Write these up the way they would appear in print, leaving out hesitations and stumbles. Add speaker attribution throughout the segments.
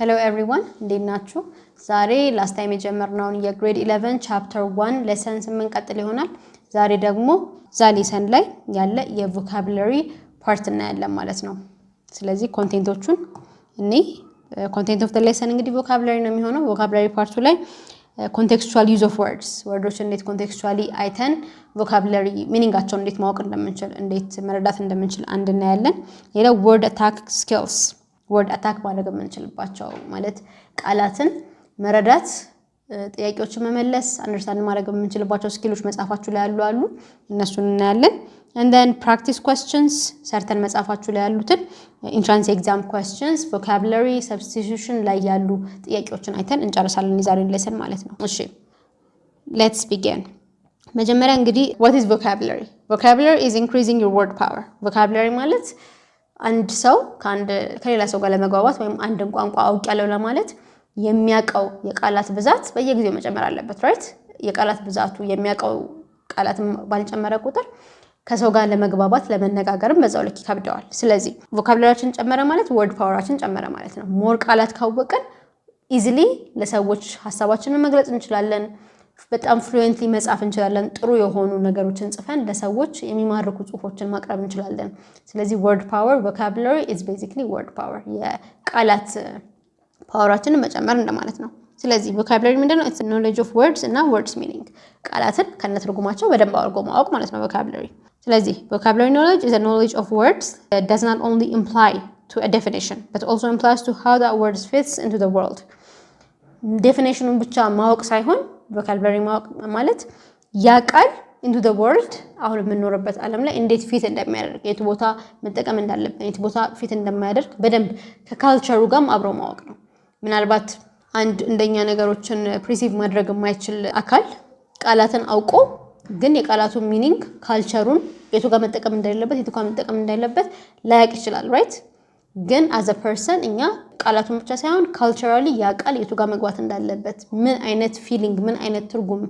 Speaker 1: Hello everyone, እንዴት ናችሁ? ዛሬ last time የጀመርነውን የgrade 11 chapter 1 lesson 8 ቀጥል ይሆናል። ዛሬ ደግሞ ሌሰን ላይ ያለ የቮካቡላሪ ፓርት እናያለን ማለት ነው። ስለዚህ ኮንቴንቶቹን content of the lesson እንግዲህ vocabulary ነው የሚሆነው። vocabulary ፓርቱ ላይ contextual use of words ወርዶችን እንዴት contextually አይተን vocabulary meaningአቸውን እንዴት ማወቅ እንደምንችል እንዴት መረዳት እንደምንችል አንድ እናያለን። ሌላው word attack skills word attack ማድረግ የምንችልባቸው ማለት ቃላትን መረዳት ጥያቄዎችን መመለስ አንደርስታንድ ማድረግ የምንችልባቸው ስኪሎች መጻፋችሁ ላይ ያሉ እነሱን እናያለን and then practice questions certain መጻፋችሁ ላይ ያሉትን entrance exam questions vocabulary substitution ላይ ያሉ ጥያቄዎችን አይተን እንጨርሳለን የዛሬውን ሌሰን ማለት ነው እሺ let's begin መጀመሪያ እንግዲህ what is vocabulary vocabulary is increasing your word power vocabulary ማለት አንድ ሰው ከሌላ ሰው ጋር ለመግባባት ወይም አንድን ቋንቋ አውቅ ያለው ለማለት የሚያቀው የቃላት ብዛት በየጊዜው መጨመር አለበት right የቃላት ብዛቱ የሚያቀው ቃላት ባልጨመረ ቁጥር ከሰው ጋር ለመግባባት ለመነጋገርም በዛው ልክ ይከብደዋል ስለዚህ ቮካቡላሪያችን ጨመረ ማለት ወርድ ፓወራችን ጨመረ ማለት ነው ሞር ቃላት ካወቅን ኢዚሊ ለሰዎች ሐሳባችንን መግለጽ እንችላለን በጣም ፍሉዌንትሊ መጻፍ እንችላለን ጥሩ የሆኑ ነገሮችን ጽፈን ለሰዎች የሚማርኩ ጽሁፎችን ማቅረብ እንችላለን ስለዚህ word power vocabulary is basically word power የቃላት ፓወራችንን መጨመር እንደማለት ነው ስለዚህ vocabulary ምንድነው it's knowledge of words እና words meaning ቃላትን ከነትርጉማቸው በደንብ አድርጎ ማወቅ ማለት ነው vocabulary ስለዚህ vocabulary knowledge is a knowledge of words that does not only imply to a definition but also implies to how that word fits into the world definitionን ብቻ ማወቅ ሳይሆን vocabulary ማለት ያ ቃል into the world አሁን የምንኖርበት ዓለም ላይ እንዴት ፊት እንደሚያደርግ የት ቦታ መጠቀም እንዳለበት የት ቦታ ፊት እንደማያደርግ በደንብ ከካልቸሩ ጋርም አብሮ ማወቅ ነው ምናልባት አንድ እንደኛ ነገሮችን ፕሪሲቭ ማድረግ የማይችል አካል ቃላትን አውቆ ግን የቃላቱ ሚኒንግ ካልቸሩን የቱ ጋር መጠቀም እንዳለበት የቱ ጋር መጠቀም እንዳለበት ላያቅ ይችላል right ግን as a person እኛ ቃላቱን ብቻ ሳይሆን culturally ያ ቃል የቱ ጋር መግባት እንዳለበት ምን አይነት ፊሊንግ ምን አይነት ትርጉም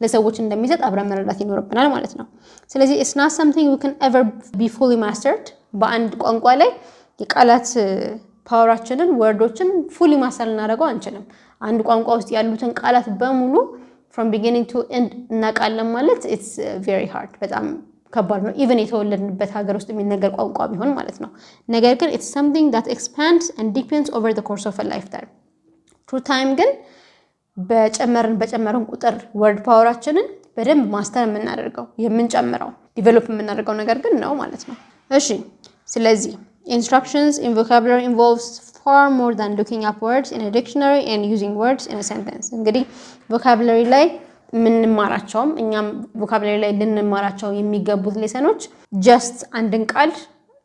Speaker 1: ለሰዎች እንደሚሰጥ አብረን መረዳት ይኖርብናል ማለት ነው ስለዚህ it's not something we can ever be fully mastered በአንድ ቋንቋ ላይ የቃላት ፓወራችንን ወርዶችን fully ማስተር ልናደርገው አንችልም አንድ ቋንቋ ውስጥ ያሉትን ቃላት በሙሉ from beginning to end እናቃለን ማለት it's very hard በጣም ከባድ ነው even የተወለድንበት ሀገር ውስጥ የሚነገር ቋንቋ ቢሆን ማለት ነው ነገር ግን it's something that expands and deepens over the course of a lifetime through time ግን በጨመርን ቁጥር word powerአችንን በደንብ ማስተር የምናደርገው የምንጨምረው ዲቨሎፕ የምናደርገው ነገር ግን ነው ማለት ነው እሺ ስለዚህ instructions in vocabulary involves far more than looking up words in a dictionary and using words in a sentence እንግዲህ vocabulary ላይ ምንማራቸውም እኛም vocabulary ላይ ልንማራቸው የሚገቡት ሌሰኖች just አንድን ቃል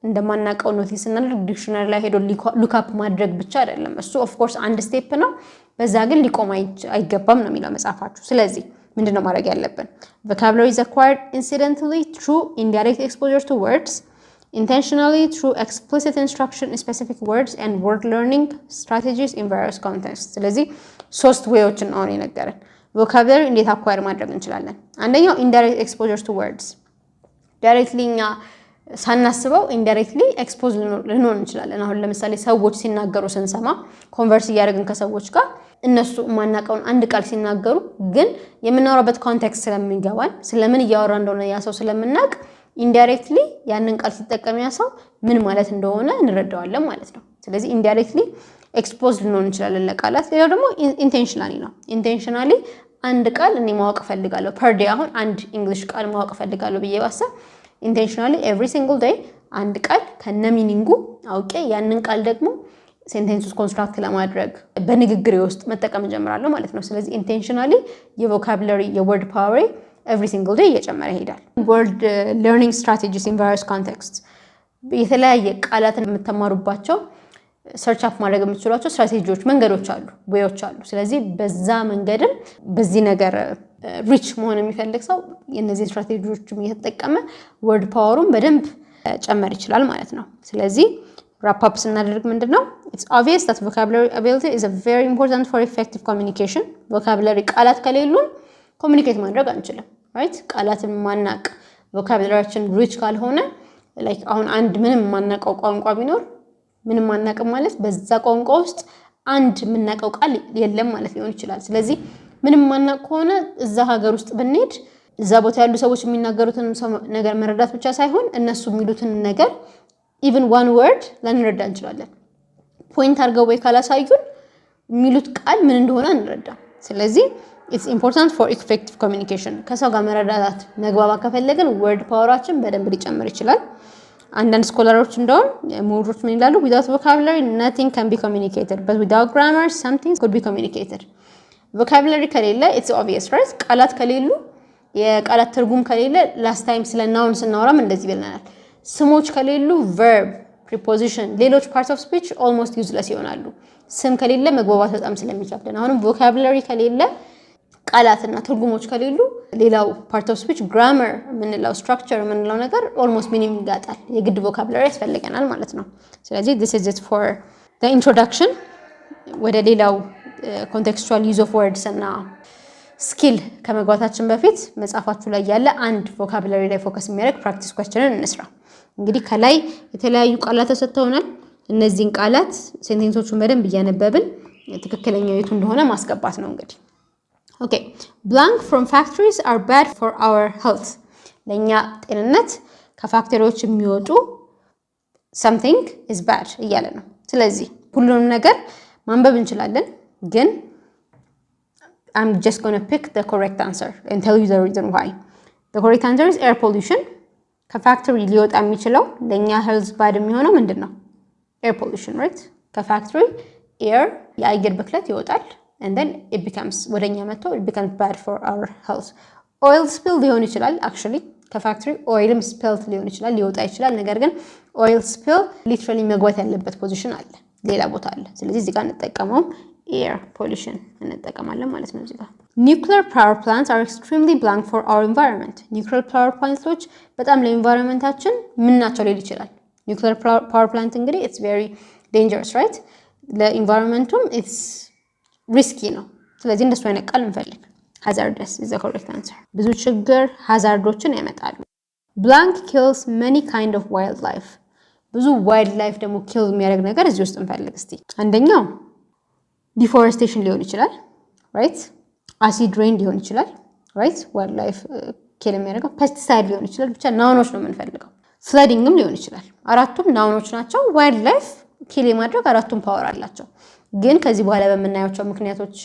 Speaker 1: እንደማናቀው ኖቲስ እናደርግ ዲክሽነሪ ላይ ሄዶ ሉክ አፕ ማድረግ ብቻ አይደለም እሱ ኦፍ ኮርስ አንድ ስቴፕ ነው በዛ ግን ሊቆም አይገባም ነው የሚለው መጽሐፋችሁ ስለዚህ ምንድነው ማድረግ ያለብን vocabulary is acquired incidentally through indirect exposure to words intentionally through explicit instruction in specific words and word learning strategies in various contexts ስለዚህ ሶስት ዌዮችን ነው የነገረን vocabulary እንዴት አኳየር ማድረግ እንችላለን አንደኛው indirect exposure to words directly ሳናስበው indirectly expose ልንሆን እንችላለን አሁን ለምሳሌ ሰዎች ሲናገሩ ስንሰማ ኮንቨርስ ያደርግን ከሰዎች ጋር እነሱ ማናቀውን አንድ ቃል ሲናገሩ ግን የምናወራበት ኮንቴክስት ስለሚገባን ስለምን እያወራ እንደሆነ ያ ሰው ስለምናቅ indirectly ያንን ቃል ሲጠቀም ያ ሰው ምን ማለት እንደሆነ እንረዳዋለን ማለት ነው ስለዚህ indirectly exposed ልንሆን እንችላለን ለቃላት ሌላው ደግሞ intentionally ነው intentionally አንድ ቃል እኔ ማወቅ ፈልጋለሁ per day አሁን አንድ እንግሊሽ ቃል ማወቅ ፈልጋለሁ ብዬ ባሰብ intentionally every single day አንድ ቃል ከነ ሚኒንጉ አውቄ ያንን ቃል ደግሞ ሴንቴንስ ውስጥ ኮንስትራክት ለማድረግ በንግግር ውስጥ መጠቀም ጀምራለሁ ማለት ነው ስለዚህ intentionally የቮካቡላሪ የወርድ ፓወር every single day እየጨመረ ይሄዳል word learning strategies in various contexts የተለያየ ቃላትን የምትማሩባቸው ሰርች አፕ ማድረግ የምትችሏቸው ስትራቴጂዎች መንገዶች አሉ ዌዮች አሉ ስለዚህ በዛ መንገድም በዚህ ነገር ሪች መሆን የሚፈልግ ሰው የነዚህ ስትራቴጂዎችም እየተጠቀመ ወርድ ፓወሩን በደንብ ጨመር ይችላል ማለት ነው ስለዚህ wrap up ስናደርግ ምንድነው it's obvious that vocabulary ability is a very important for effective communication vocabulary ቃላት ከሌሉን ኮሙኒኬት ማድረግ አንችልም right ቃላትን ማናቅ vocabularyችን ሪች ካልሆነ like አሁን አንድ ምንም ማናቀው ቋንቋ ቢኖር ምንም ማናቀም ማለት በዛ ቋንቋ ውስጥ አንድ የምናውቀው ቃል የለም ማለት ሊሆን ይችላል። ስለዚህ ምንም ማናውቅ ከሆነ እዛ ሀገር ውስጥ ብንሄድ እዛ ቦታ ያሉ ሰዎች የሚናገሩትን ነገር መረዳት ብቻ ሳይሆን እነሱ የሚሉትን ነገር even one word ላንረዳ እንችላለን። ፖይንት አድርገው ወይ ካላሳዩን የሚሉት ቃል ምን እንደሆነ አንረዳም። ስለዚህ it's important for effective communication ከሰው ጋር መረዳዳት መግባባት ከፈለግን word ፓወራችን በደንብ ሊጨምር ይችላል። አንዳንድ ስኮላሮች እንደውም ምሁሮች ምን ይላሉ? without vocabulary nothing can be communicated but without grammar something could be communicated። vocabulary ከሌለ it's obvious right? ቃላት ከሌሉ የቃላት ትርጉም ከሌለ last time ስለ noun ስናወራም እንደዚህ ብለናል። ስሞች ከሌሉ verb preposition ሌሎች parts of speech almost useless ይሆናሉ። ስም ከሌለ መግባባት በጣም ስለሚከብደን አሁንም vocabulary ከሌለ ቃላትና ትርጉሞች ከሌሉ ሌላው part of speech grammar ምንለው structure ምንለው ነገር almost ሚኒሚንግ ያጣል። የግድ vocabulary ያስፈልገናል ማለት ነው። ስለዚህ this is it for the introduction። ወደ ሌላው contextual use of words እና ስኪል ከመግባታችን በፊት መጽሐፋችሁ ላይ ያለ አንድ vocabulary ላይ ፎከስ የሚያደርግ practice questionን እንስራ። እንግዲህ ከላይ የተለያዩ ቃላት ተሰጥተውናል። እነዚህን ቃላት ሴንቴንሶቹን በደንብ እያነበብን ትክክለኛው የቱ እንደሆነ ማስገባት ነው እንግዲህ። ኦኬ blank from factories are bad for our health ለኛ ጤንነት ከፋክተሪዎች የሚወጡ something is bad እያለ ነው። ስለዚህ ሁሉንም ነገር ማንበብ እንችላለን ግን I'm just going to pick the correct answer and tell you the reason why. The correct answer is air pollution. ከፋክተሪ ሊወጣ የሚችለው ለኛ health bad የሚሆነው ምንድነው? Air pollution, right? ከፋክተሪ air የአየር ብክለት ይወጣል and then it becomes ወደኛ መጥቶ it becomes bad for our health. Oil spill ሊሆን ይችላል actually ከፋክተሪ oilም spilled ሊሆን ይችላል ሊወጣ ይችላል ነገር ግን oil spill literally መግባት ያለበት ፖዚሽን አለ ሌላ ቦታ አለ። ስለዚህ እዚህ ጋር እንጠቀመው air pollution እንጠቀማለን ማለት ነው። እዚህ ጋር nuclear power plants are extremely blank for our environment. nuclear power plants በጣም ለኢንቫይሮንመንታችን ምን ናቸው ሊል ይችላል። nuclear power plant እንግዲህ it's very dangerous right? ለኢንቫይሮንመንቱም it's risky ነው። ስለዚህ እንደሱ አይነት ቃል እንፈልግ። hazardous is the correct answer። ብዙ ችግር hazarዶችን ያመጣሉ። blank kills many kind of wildlife ብዙ wildlife ደግሞ kill የሚያደርግ ነገር እዚህ ውስጥ እንፈልግ እስቲ። አንደኛው deforestation ሊሆን ይችላል right? acid rain ሊሆን ይችላል right? wildlife kill የሚያደርገው pesticide ሊሆን ይችላል። ብቻ ናውኖች ነው የምንፈልገው። floodingም ሊሆን ይችላል። አራቱም ናውኖች ናቸው። wildlife kill የማድረግ አራቱም ፓወር አላቸው። ግን ከዚህ በኋላ በመናያቸው ምክንያቶች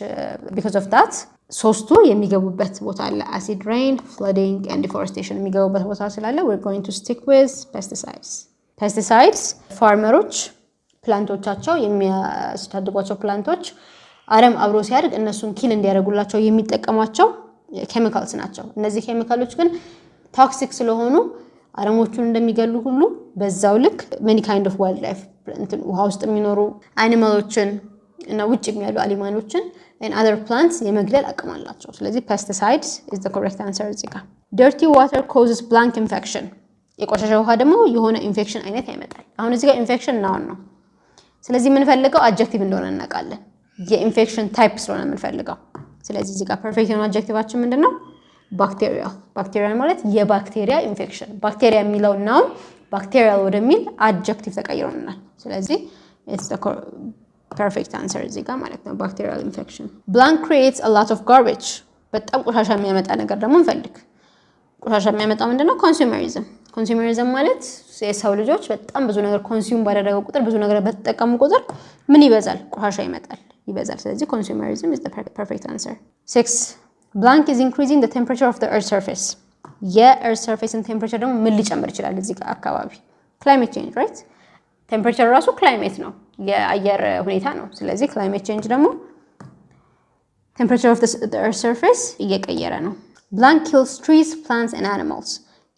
Speaker 1: because of that ሶስቱ የሚገቡበት ቦታ አለ። acid rain, flooding and deforestation የሚገቡበት ቦታ ስላለ we're going to stick with pesticides. pesticides ፋርመሮች ፕላንቶቻቸው የሚያስታድጓቸው ፕላንቶች አረም አብሮ ሲያድግ እነሱን ኪል እንዲያደርጉላቸው የሚጠቀሟቸው ኬሚካልስ ናቸው። እነዚህ ኬሚካሎች ግን ቶክሲክ ስለሆኑ አረሞቹን እንደሚገሉ ሁሉ በዛው ልክ many kind of wildlife ውሃ ውስጥ የሚኖሩ አኒማሎችን እና ውጭ የሚያሉ አኒማሎችን and other plants የመግደል አቅም አላቸው። ስለዚህ pesticides is the correct answer እዚህ ጋር። dirty water causes blank infection የቆሻሻ ውሃ ደግሞ የሆነ ኢንፌክሽን አይነት ያመጣል። አሁን እዚህ ጋር ኢንፌክሽን ናውን ነው። ስለዚህ የምንፈልገው አድጀክቲቭ እንደሆነ እናውቃለን። የኢንፌክሽን ታይፕ ስለሆነ የምንፈልገው። ስለዚህ እዚህ ጋር ፐርፌክት የሆነ አድጀክቲቫችን ምንድነው? ባክቴሪያል። ባክቴሪያል ማለት የባክቴሪያ ኢንፌክሽን። ባክቴሪያ የሚለው ናውን ባክቴሪያል ወደሚል አድጀክቲቭ ተቀይሮናል። ስለዚህ it's the perfect answer እዚህ ጋር ማለት ነው። ባክቴሪያል ኢንፌክሽን። blank creates a lot of garbage በጣም ቆሻሻ የሚያመጣ ነገር ደግሞ እንፈልግ። ቆሻሻ የሚያመጣው ምንድነው? ኮንሱመሪዝም። ኮንሱመሪዝም ማለት የሰው ልጆች በጣም ብዙ ነገር ኮንሱም ባደረገው ቁጥር ብዙ ነገር በተጠቀሙ ቁጥር ምን ይበዛል? ቆሻሻ ይበዛል። ስለዚህ ኮንሱመሪዝም is the perfect answer. 6 blank is increasing the temperature of the earth surface. የearth surface temperature ደግሞ ምን ሊጨምር ይችላል? እዚህ ጋር አካባቢ climate change right? temperature ራሱ climate ነው፣ የአየር ሁኔታ ነው። ስለዚህ climate change ደግሞ temperature of the earth surface እየቀየረ ነው። blank kills trees, plants and animals.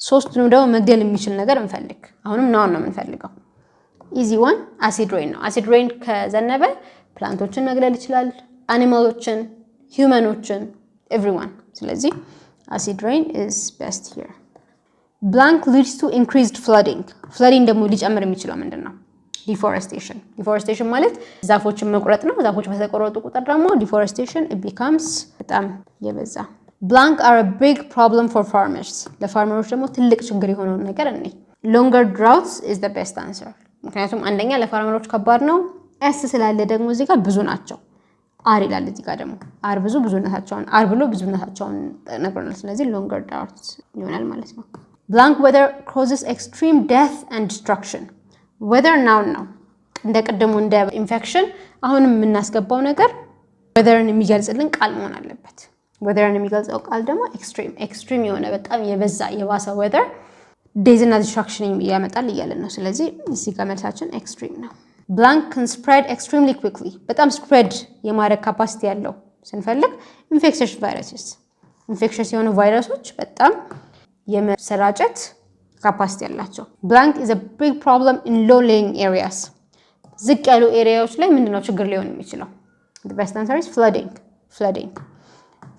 Speaker 1: ሶስቱንም ደግሞ መግደል የሚችል ነገር እንፈልግ። አሁንም ናውን ነው የምንፈልገው። easy one acid rain ነው። acid rain ከዘነበ ፕላንቶችን መግደል ይችላል፣ አኒማሎችን፣ ሂውመኖችን everyone። ስለዚህ acid rain is best here. blank leads to increased flooding. flooding ደግሞ ሊጨምር የሚችለው ምንድነው? deforestation. deforestation ማለት ዛፎችን መቁረጥ ነው። ዛፎች በተቆረጡ ቁጥር ደግሞ deforestation it becomes በጣም የበዛ። blank are a big problem for farmers. ለፋርመሮች ደግሞ ትልቅ ችግር የሆነው ነገር እኔ longer droughts is the best answer. ምክንያቱም አንደኛ ለፋርመሮች ከባድ ነው፣ ኤስ ስላለ ደግሞ እዚህ ጋር ብዙ ናቸው። አር ይላል እዚህ ጋር ደግሞ አር ብዙነታቸውን አር ብሎ ብዙነታቸውን ነግሮናል። ስለዚህ longer drought ይሆናል ማለት ነው። blank weather causes extreme death and destruction. weather noun ነው እንደ ቀደሙ እንደ ኢንፌክሽን አሁንም የምናስገባው ነገር weatherን የሚገልጽልን ቃል መሆን አለበት። weatherን የሚገልጸው ቃል ደግሞ extreme የሆነ በጣም የበዛ የባሰ weather death and destruction ያመጣል እያለን ነው። ስለዚህ እዚህ ጋር መልሳችን extreme ነው። blank can spread extremely quickly በጣም spread የማድረግ ካፓሲቲ ያለው ስንፈልግ infectious የሆኑ ቫይረሶች በጣም የመሰራጨት ካፓሲቲ ያላቸው። blank is a big problem in low lying areas ዝቅ ያሉ ኤሪያዎች ላይ ምንድነው ችግር ሊሆን የሚችለው? the best answer is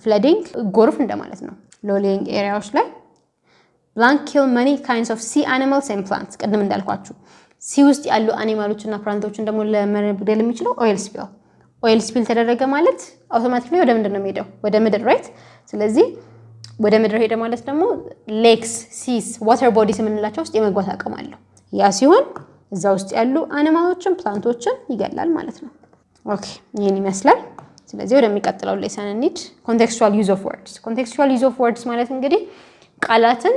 Speaker 1: flooding ጎርፍ እንደማለት ነው። low lying ኤሪያዎች ላይ blank kill many kinds of sea animals and plants ቀደም እንዳልኳችሁ ሲ ውስጥ ያሉ አኒማሎችና ፕላንቶችን ደግሞ ለመግደል የሚችለው ኦይል ስፒል ተደረገ ማለት አውቶማቲካሊ ወደ ምንድን ነው የሚሄደው? ወደ ምድር ራይት። ስለዚህ ወደ ምድር ሄደ ማለት ደግሞ ሌክስ፣ ሲስ፣ ዋተር ቦዲስ የምንላቸው ውስጥ የመግባት አቅም አለው። ያ ሲሆን እዛ ውስጥ ያሉ አኒማሎችን ፕላንቶችን ይገላል ማለት ነው። ኦኬ ይሄን ይመስላል። ስለዚህ ወደሚቀጥለው ሌሰን እንሂድ። ኮንቴክስቹዋል ዩዝ ኦፍ ወርድስ ማለት እንግዲህ ቃላትን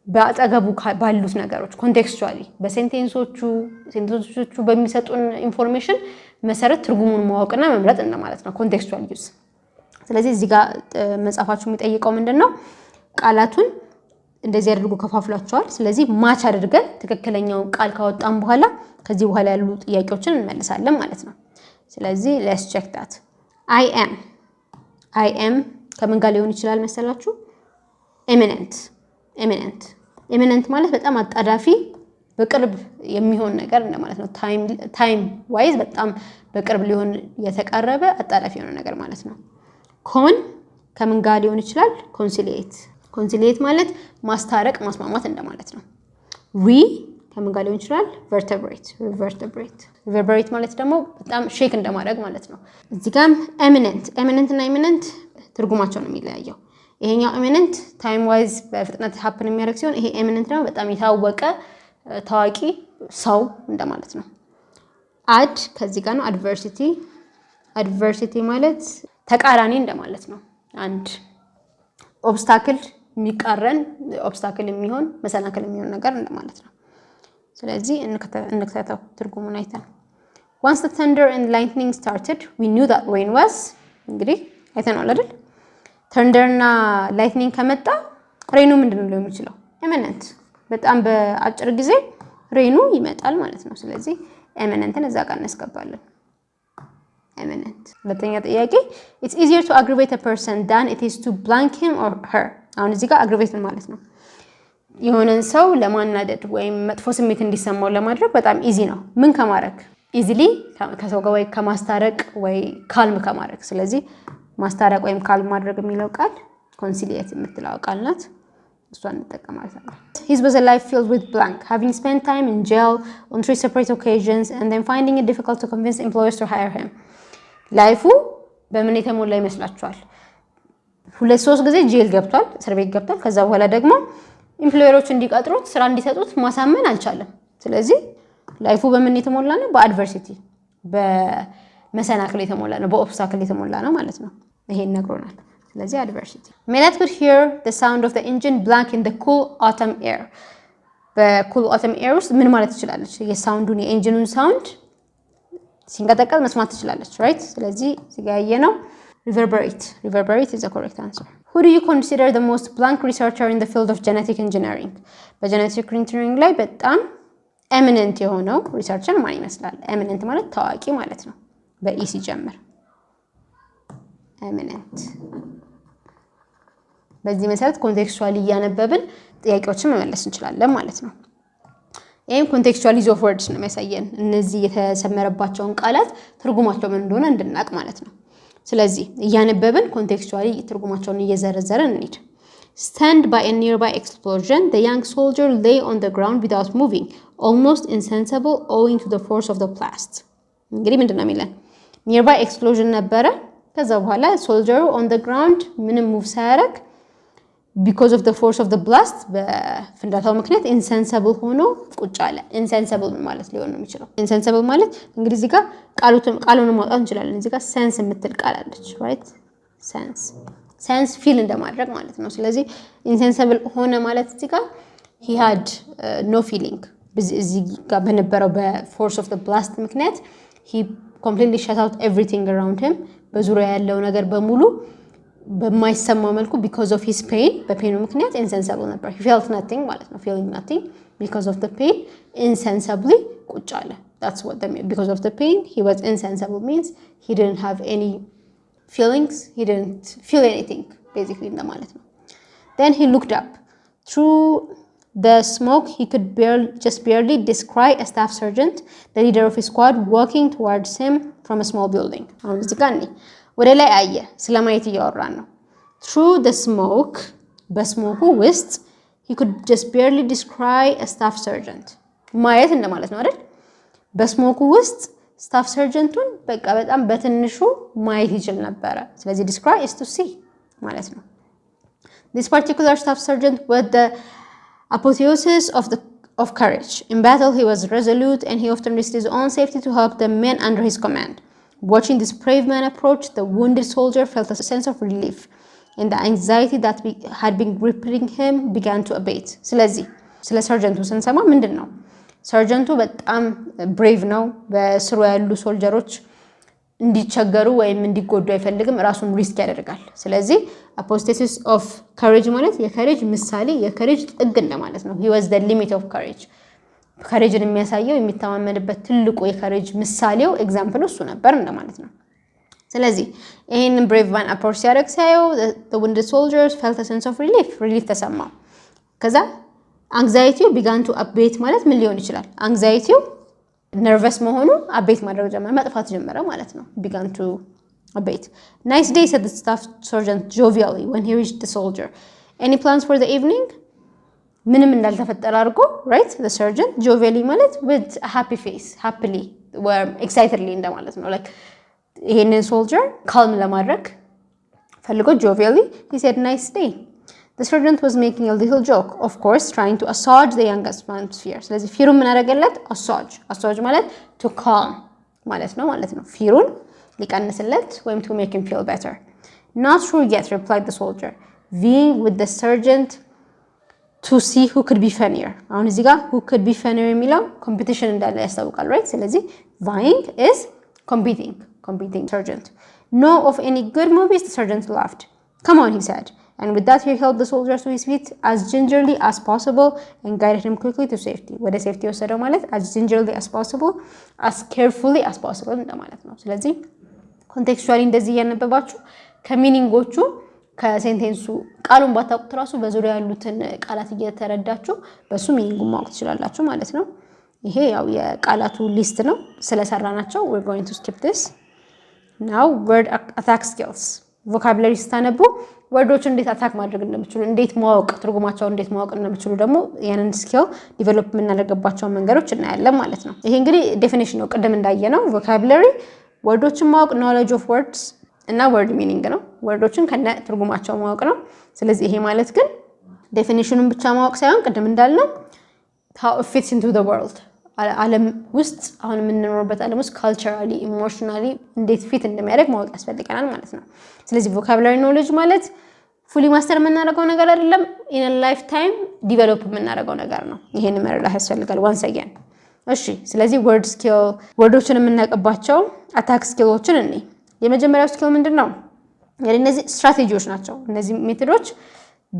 Speaker 1: በአጠገቡ ባሉት ነገሮች ኮንቴክስቹዋሊ በሴንቴንሶቹ በሚሰጡን ኢንፎርሜሽን መሰረት ትርጉሙን ማወቅና መምረጥ እንደማለት ነው ኮንቴክስቹዋል ዩዝ። ስለዚህ እዚህ ጋር መጻፋችሁ የሚጠይቀው ምንድነው? ቃላቱን እንደዚህ አድርጎ ከፋፍሏቸዋል። ስለዚህ ማች አድርገን ትክክለኛውን ቃል ካወጣን በኋላ ከዚህ በኋላ ያሉ ጥያቄዎችን እንመልሳለን ማለት ነው። ስለዚህ let's check that I am ከምን ጋር ሊሆን ይችላል መሰላችሁ? ኤሚነንት ማለት በጣም አጣዳፊ በቅርብ የሚሆን ነገር እንደማለት ነው። ታይም ዋይዝ በጣም በቅርብ ሊሆን የተቃረበ አጣዳፊ የሆነ ነገር ማለት ነው። ኮን ከምን ጋር ሊሆን ይችላል? ኮንሲሊየት ማለት ማስታረቅ ማስማማት እንደማለት ነው። ከምን ጋር ሊሆን ይችላል? ሪቨርበሬት ማለት ደግሞ በጣም ሼክ እንደማድረግ ማለት ነው። እዚህ ጋርም ኤሚነንት እና ኤሚነንት ትርጉማቸው ነው የሚለያየው። ይሄኛው ኤሚነንት ታይም ዋይዝ በፍጥነት ሀፕን የሚያደርግ ሲሆን ይሄ ኤሚነንት ደግሞ በጣም የታወቀ ታዋቂ ሰው እንደማለት ነው። አድ ከዚህ ጋር ነው። አድቨርሲቲ ማለት ተቃራኒ እንደማለት ነው። አንድ ኦብስታክል የሚቃረን ኦብስታክል የሚሆን መሰናክል የሚሆን ነገር እንደማለት ነው። ስለዚህ እንከታተው ትርጉሙን አይተን once the thunder and lightning started we knew that rain was እንግዲህ አይተናል አይደል? ተንደር እና ላይትኒንግ ከመጣ ሬኑ ምንድነው ሊሆን የሚችለው? ኤሚነንት በጣም በአጭር ጊዜ ሬኑ ይመጣል ማለት ነው። ስለዚህ ኤሚነንትን እዛ ጋር እናስገባለን። ኤሚነንት። ሁለተኛ ጥያቄ it's easier to aggravate a person than it is to blank him or her አሁን እዚህ ጋር aggravate ማለት ነው የሆነን ሰው ለማናደድ ወይም መጥፎ ስሜት እንዲሰማው ለማድረግ በጣም ኢዚ ነው። ምን ከማድረግ? ኢዚሊ ከሰው ጋር ወይ ከማስታረቅ ወይ ካልም ከማድረግ። ስለዚህ ማስታረቅ ወይም ካልም ማድረግ የሚለው ቃል ኮንሲሊየት የምትለው ቃል ናት። እሷን እንጠቀማለን። His was a life filled with blank, having spent time in jail on 3 separate occasions and then finding it difficult to convince employers to hire him. ላይፉ በምን የተሞላ ይመስላችኋል? 2-3 ጊዜ ጄል ገብቷል፣ እስር ቤት ገብቷል። ከዛ በኋላ ደግሞ ኢምፕሎየሮች እንዲቀጥሩት ስራ እንዲሰጡት ማሳመን አልቻለም። ስለዚህ ላይፉ በምን የተሞላ ነው? በአድቨርሲቲ በመሰናክል የተሞላ ነው፣ በኦብስታክል የተሞላ ነው ማለት ነው። ይሄን ነግሮናል። ስለዚህ adversity. Melat could hear the sound of the engine blank in the cool autumn air. በኩል autumn air ውስጥ ምን ማለት ትችላለች? የሳውንዱን የኢንጂኑን ሳውንድ ሲንቀጠቀጥ መስማት ትችላለች, right? ስለዚህ ሲጋየ ነው reverberate is the correct answer. Who do you consider the most blank researcher in the field of genetic engineering? በgenetic engineering ላይ በጣም eminent የሆነው ሪሰርቸር ማን ይመስላል? eminent ማለት ታዋቂ ማለት ነው። በኢ ሲጀምር eminent። በዚህ መሰረት ኮንቴክስቹዋሊ እያነበብን ጥያቄዎችን መመለስ እንችላለን ማለት ነው። ይሄም ኮንቴክስቹዋል ዩዝ ኦፍ ወርድስ ነው የሚያሳየን። እነዚህ የተሰመረባቸውን ቃላት ትርጉማቸው ምን እንደሆነ እንድናቅ ማለት ነው። ስለዚህ እያነበብን ኮንቴክስቹዋሊ ትርጉማቸውን እየዘረዘረን እንሂድ። Stand by a nearby explosion, the young soldier lay on the ground without moving, almost insensible owing to the force of the blast. እንግዲህ ምንድነው የሚለን? nearby explosion ነበረ። ከዛ በኋላ ሶልጀሩ on the ground ምንም ሙቭ ሳያደርግ because of the force of the blast በፍንዳታው ምክንያት insensible ሆኖ ቁጭ አለ። insensible ማለት ሊሆን ነው የሚችለው። insensible ማለት እንግዲህ እዚህ ጋር ቃሉን ማውጣት እንችላለን። እዚህ ጋር sense የምትል ቃል አለች right sense feel እንደማድረግ ማለት ነው። ስለዚህ insensible ሆነ ማለት እዚህ ጋር he had no feeling እዚህ ጋር በነበረው በforce of the blast ምክንያት he completely shut out everything around him በዙሪያ ያለው ነገር በሙሉ በማይሰማው መልኩ because of his pain በፔኑ ምክንያት insensible ነበር he felt nothing ማለት ነው feeling nothing because of the pain insensibly ቁጭ አለ that's what the because of the pain he was insensible means he didn't have any feelings he didn't feel anything basically እንደማለት ነው then he looked up through the smoke he could just barely descry a staff sergeant the leader of his squad walking towards him from a small building አሁን እዚህ ጋር ወደ ላይ አየ ስለማየት እያወራን ነው through the smoke በስሞኩ ውስጥ he could just barely descry a staff sergeant ማየት እንደማለት ነው አይደል በስሞኩ ውስጥ staff sergeantን በቃ በጣም በትንሹ ማየት ይችል ነበር ስለዚህ descry is to see ማለት ነው this particular staff sergeant was the apotheosis of courage in battle he was resolute and he often risked his own safety to help the men under his command Watching this brave man approach, the wounded soldier felt a sense of relief, and the anxiety that had been gripping him began to abate. ስለዚህ ስለ ሰርጀንቱ ስንሰማ ምንድነው? ሰርጀንቱ በጣም ብሬቭ ነው። በስሩ ያሉ ሶልጀሮች እንዲቸገሩ ወይም እንዲጎዱ አይፈልግም። ራሱን ሪስክ ያደርጋል። ስለዚህ apotheosis of courage ማለት የከሬጅ ምሳሌ የከሬጅ ጥግ እንደማለት ነው. He was the limit of courage. ከሬጅን የሚያሳየው የሚተማመንበት ትልቁ የከሬጅ ምሳሌው ኤግዛምፕል እሱ ነበር እንደማለት ነው ስለዚህ ይሄንን brave man approach ሲያደርግ ሳይው the wounded soldiers felt a sense of relief ተሰማው ከዛ anxiety began to abate ማለት ምን ሊሆን ይችላል anxiety nervous መሆኑ abate ማድረግ ጀመረ መጥፋት ጀመረ ማለት ነው began to abate nice day said the staff sergeant jovially when he reached the soldier any plans for the evening ምንም እንዳልተፈጠረ አድርጎ right the surgeon jovially ማለት with a happy face happily or excitedly እንደማለት ነው like ይሄንን soldier calm ለማድረግ ፈልጎ jovially he said nice day the sergeant was making a little joke of course trying to assuage the youngest man's fear ስለዚህ ፊሩን ምን አደረገለት assuage ማለት to calm ማለት ነው ፊሩን ሊቀንስለት ወይም to make him feel better not sure yet replied the soldier vying with the sergeant to see who could be funnier አሁን እዚህ ጋር who could be funnier የሚለው competition እንዳለ ያስታውቃል right ስለዚህ vying is competing sergeant know of any good movies the sergeant laughed come on he said and with that he held the soldiers to his feet as gingerly as possible and guided him quickly to safety ወደ safety ወሰደው ማለት as gingerly as possible as carefully as possible እንደማለት ነው ስለዚህ contextually እንደዚህ ያነበባችሁ ከሚኒንጎቹ ከሴንቴንሱ ቃሉን ባታውቁት ራሱ በዙሪያ ያሉትን ቃላት እየተረዳችሁ በሱ ሚኒንጉን ማወቅ ትችላላችሁ ማለት ነው ይሄ ያው የቃላቱ ሊስት ነው ስለሰራናቸው we're going to skip this now word attack skills vocabulary ስታነቡ ወርዶችን እንዴት አታክ ማድረግ እንደምትችሉ እንዴት ማወቅ ትርጉማቸውን እንዴት ማወቅ እንደምትችሉ ደግሞ ያንን ስኪል ዲቨሎፕ የምናደርግባቸው መንገዶች እናያለን ማለት ነው ይሄ እንግዲህ ዴፊኒሽን ነው ቀደም እንዳየነው vocabulary ወርዶችን ማወቅ knowledge of words እና word meaning ነው ወርዶችን ከነ ትርጉማቸው ማወቅ ነው ስለዚህ ይሄ ማለት ግን ዴፊኒሽኑን ብቻ ማወቅ ሳይሆን ቀደም እንዳልነው how it fits into the world ዓለም ውስጥ አሁን የምንኖርበት ዓለም ውስጥ culturally emotionally እንዴት ፊት እንደሚያደርግ ማወቅ ያስፈልገናል ማለት ነው ስለዚህ vocabulary knowledge ማለት fully master የምናደርገው ነገር አይደለም in a lifetime develop የምናደርገው ነገር ነው ይሄን መረዳት ያስፈልጋል once again እሺ ስለዚህ word skill ወርዶችን የምናቀባቸው attack skillዎችን እንይ የመጀመሪያው ስኪል ምንድነው እነዚህ ስትራቴጂዎች ናቸው እነዚህ ሜቶዶች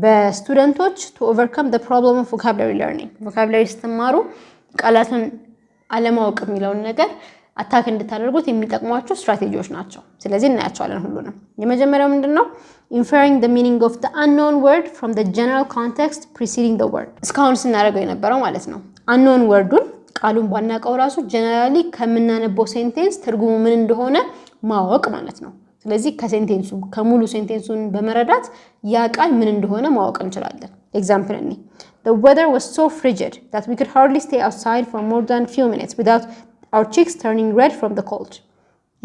Speaker 1: በስቱደንቶች to overcome the problem of vocabulary learning vocabulary ስትማሩ ቃላትን አለማወቅ የሚለውን ነገር አታክ እንድታደርጉት የሚጠቅሟቸው ስትራቴጂዎች ናቸው ስለዚህ እናያቸዋለን ሁሉንም የመጀመሪያው ምንድነው inferring the meaning of the unknown word from the general context preceding the word እስካሁን ስናደርገው የነበረው ማለት ነው unknown wordን ቃሉን ባናቀው ራሱ ጀነራሊ ከምናነበው ሴንቴንስ ትርጉሙ ምን እንደሆነ ማወቅ ማለት ነው ስለዚህ ከሴንቴንሱ ከሙሉ ሴንቴንሱን በመረዳት ያ ቃል ምን እንደሆነ ማወቅ እንችላለን ኤግዛምፕል እኔ the weather was so frigid that we could hardly stay outside for more than a few minutes without our cheeks turning red from the cold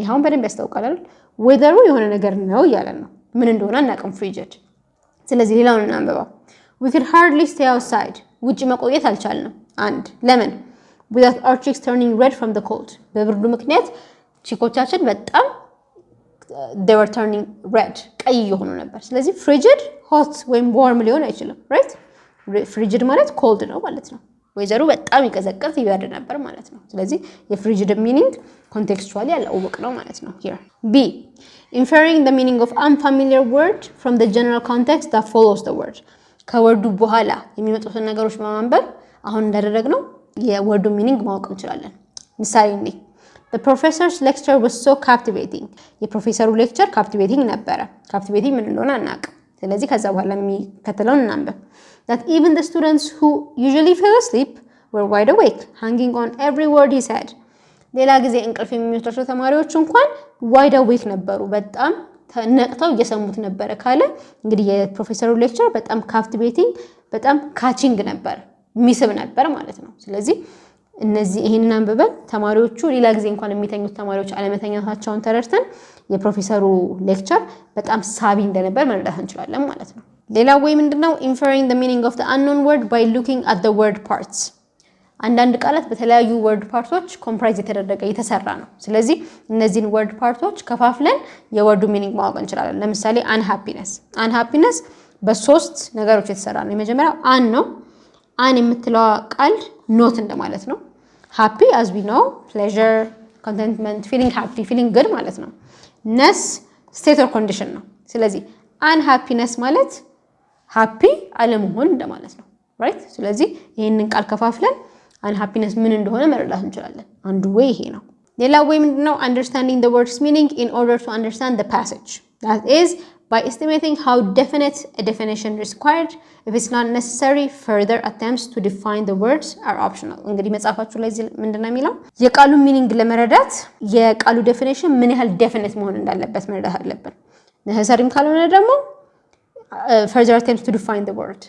Speaker 1: ይሄውን በደንብ ያስታውቃል weather የሆነ ነገር ነው ያለን ነው ምን እንደሆነ እናቀም frigid ስለዚህ ሌላውን እናንብበው። we could hardly stay outside ውጪ መቆየት አልቻልንም። አንድ ለምን without our cheeks turning red from the cold በብርዱ ምክንያት ቺኮቻችን በጣም they were turning red ቀይ የሆኑ ነበር። ስለዚህ frigid hot ወይም warm ሊሆን አይችልም right frigid ማለት cold ነው ማለት ነው። ወይዘሩ በጣም ይቀዘቅዝ ይበርድ ነበር ማለት ነው። ስለዚህ የፍሪጅድ ሚኒንግ ኮንቴክስቹዋሊ ያላወቅ ነው ማለት ነው። here b inferring the meaning of unfamiliar word from the general context that follows the word ከወርዱ በኋላ የሚመጡትን ነገሮች በማንበብ አሁን እንዳደረግነው የወርዱ ሚኒንግ ማወቅ እንችላለን። ምሳሌ እንዴ the professor's lecture was so captivating የፕሮፌሰሩ ሌክቸር captivating ነበረ። captivating ምን እንደሆነ አናውቅም። ስለዚህ ከዛ በኋላ የሚከተለውን እናንበብ that even the students who usually fell asleep were wide awake hanging on every word he said ሌላ ጊዜ እንቅልፍ የሚወስዳቸው ተማሪዎች እንኳን wide awake ነበሩ በጣም ነቅተው እየሰሙት ነበረ ካለ እንግዲህ የፕሮፌሰሩ ሌክቸር በጣም captivating በጣም catching ነበር ሚስብ ነበር ማለት ነው። ስለዚህ እነዚህ ይሄንን አንብበን ተማሪዎቹ ሌላ ጊዜ እንኳን የሚተኙት ተማሪዎች አለመተኛታቸውን ተረድተን የፕሮፌሰሩ ሌክቸር በጣም ሳቢ እንደነበር መረዳት እንችላለን ማለት ነው። ሌላው ወይ ምንድነው inferring the meaning of the unknown word by looking at the word parts አንዳንድ ቃላት በተለያዩ word parts ኮምፕራይዝ የተደረገ የተሰራ ነው። ስለዚህ እነዚህን word parts ከፋፍለን የወርዱ ሚኒንግ ማወቅ እንችላለን። ለምሳሌ unhappiness በሶስት ነገሮች የተሰራ ነው። የመጀመሪያው an ነው። an የምትለው ቃል ኖት እንደማለት ነው። happy as we know pleasure contentment feeling happy feeling good ማለት ነው። ness state or condition ነው። ስለዚህ unhappiness ማለት ሃፒ አለመሆን እንደማለት ነው ራይት። ስለዚህ ይሄንን ቃል ከፋፍለን unhappiness ምን እንደሆነ መረዳት እንችላለን። አንዱ ወይ ይሄ ነው። ሌላው ወይ ምንድነው understanding the word's meaning in order to understand the passage that is by estimating how definite a definition is required if it's not necessary further attempts to define the words are optional እንግዲህ መጻፋችሁ ላይ ምንድነው የሚለው የቃሉ ሚኒንግ ለመረዳት የቃሉ ዴፊኒሽን ምን ያህል ዴፊኒት መሆን እንዳለበት መረዳት አለብን። necessary ካልሆነ ደግሞ further attempts to define the word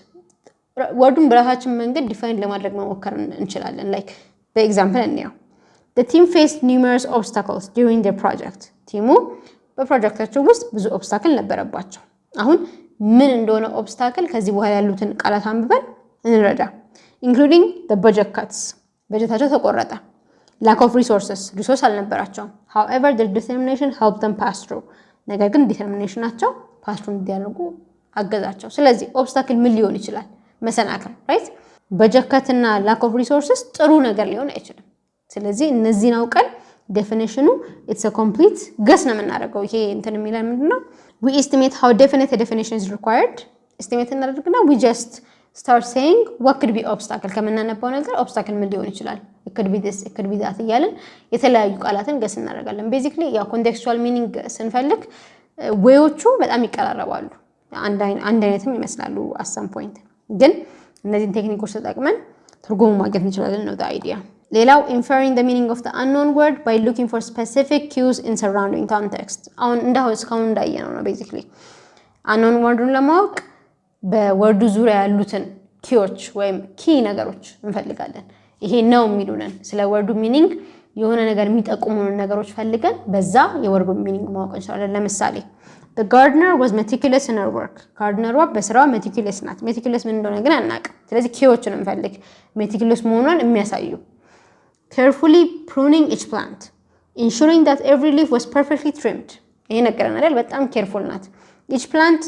Speaker 1: ወርዱን በራሳችን መንገድ ዲፋይን ለማድረግ መሞከር እንችላለን። like በኤግዛምፕል እንየው the team faced numerous obstacles during their project ቲሙ በፕሮጀክታቸው ውስጥ ብዙ ኦብስታክል ነበረባቸው። አሁን ምን እንደሆነ ኦብስታክል ከዚህ በኋላ ያሉትን ቃላት አንብበን እንረዳ። including the budget cuts በጀታቸው ተቆረጠ lack of resources ሪሶርስ አልነበራቸውም however their determination helped them pass through ነገር ግን ዲተርሚኔሽናቸው pass through እንዲያደርጉ አገዛቸው። ስለዚህ ኦብስታክል ምን ሊሆን ይችላል? መሰናክል ራይት። በጀት ከትና lack of resources ጥሩ ነገር ሊሆን አይችልም። ስለዚህ እነዚህን አውቀን ዴፊኒሽኑ it's a complete guess ነው የምናደርገው። ይሄ እንትን የሚለው ምንድነው we estimate how definite a definition is required estimate እናደርግና we just start saying what could be obstacle ከመናነባው ነገር obstacle ምን ሊሆን ይችላል it could be this it could be that እያልን የተለያዩ ቃላትን ገስ እናደርጋለን። ቤዚክሊ ያው ኮንቴክስቹዋል ሚኒንግ ስንፈልግ ዌዮቹ በጣም ይቀራረባሉ አንድ አይነትም ይመስላሉ at some point ግን እነዚህን ቴክኒኮች ተጠቅመን ትርጉሙ ማግኘት እንችላለን ነው the idea። ሌላው inferring the meaning of the unknown word by looking for specific cues in surrounding context አሁን እስካሁን እንዳየነው ነው basically unknown wordን ለማወቅ በወርዱ ዙሪያ ያሉትን ኪዎች ወይም ኪ ነገሮች እንፈልጋለን። ይሄ ነው የሚሉንን ስለ ወርዱ ሚኒንግ የሆነ ነገር የሚጠቁሙን ነገሮች ፈልገን በዛ የወርዱ ሚኒንግ ማወቅ እንችላለን። ለምሳሌ the gardener was meticulous in her work gardener በስራው meticulous ናት። meticulous ምን እንደሆነ ግን አናውቅም። ስለዚህ ኪዎችን እንፈልግ meticulous መሆኗን የሚያሳዩ carefully pruning each plant ensuring that every leaf was perfectly trimmed ይሄ ነገርና አይደል በጣም careful ናት። each plant